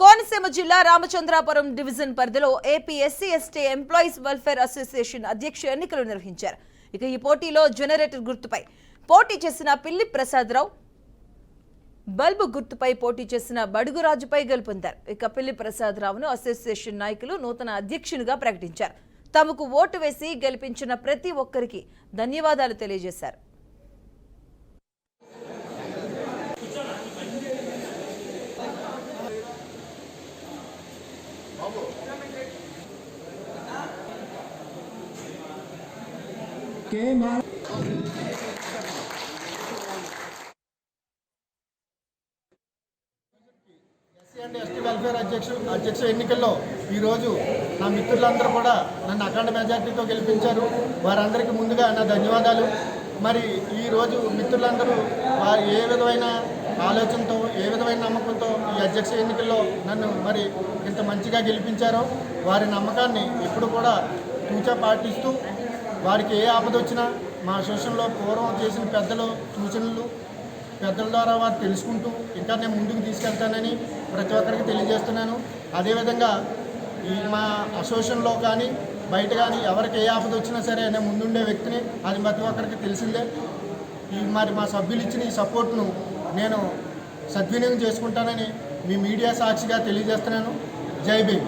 కోనసీమ జిల్లా రామచంద్రాపురం డివిజన్ పరిధిలో AP SC ST employees welfare association అధ్యక్ష ఎన్నికలు నిర్వహించారు. ఇక ఈ పోటీలో జనరేటర్ గుర్తుపై పోటీ చేసిన పిల్లి ప్రసాదరావు, బల్బు గుర్తుపై పోటీ చేసిన బడుగురాజుపై గెలుపొందారు. ఇక పిల్లి ప్రసాదరావును అసోసియేషన్ నాయకులు నూతన అధ్యక్షునిగా ప్రకటించారు. తమకు ఓటు వేసి గెలిపించిన ప్రతి ఒక్కరికి ధన్యవాదాలు తెలియజేశారు. ఎస్టీ వెల్ఫేర్ అధ్యక్ష ఎన్నికల్లో ఈరోజు నా మిత్రులందరూ కూడా నన్ను అఖండ మెజార్టీతో గెలిపించారు. వారందరికీ ముందుగా నా ధన్యవాదాలు. మరి ఈరోజు మిత్రులందరూ వారు ఏ విధమైన ఆలోచనతో, ఏ విధమైన నమ్మకంతో ఈ అధ్యక్ష ఎన్నికల్లో నన్ను మరి ఇంత మంచిగా గెలిపించారో వారి నమ్మకాన్ని ఎప్పుడు కూడా తూచా పాటిస్తూ వారికి ఏ ఆపద వచ్చినా మా అసోసియేషన్లో పూర్వం చేసిన పెద్దల ద్వారా వారు తెలుసుకుంటూ ఇంకా నేను ముందుకు తీసుకెళ్తానని ప్రతి ఒక్కరికి తెలియజేస్తున్నాను. అదేవిధంగా ఈ మా అసోసియేషన్లో కానీ బయట కానీ ఎవరికి ఏ ఆపద వచ్చినా సరే నేను ముందుండే వ్యక్తిని, అది ప్రతి ఒక్కరికి తెలిసిందే. మరి మా సభ్యులు ఇచ్చిన ఈ సపోర్ట్ను నేను సద్వినియోగం చేసుకుంటానని మీ మీడియా సాక్షిగా తెలియజేస్తున్నాను. జై భీమ్.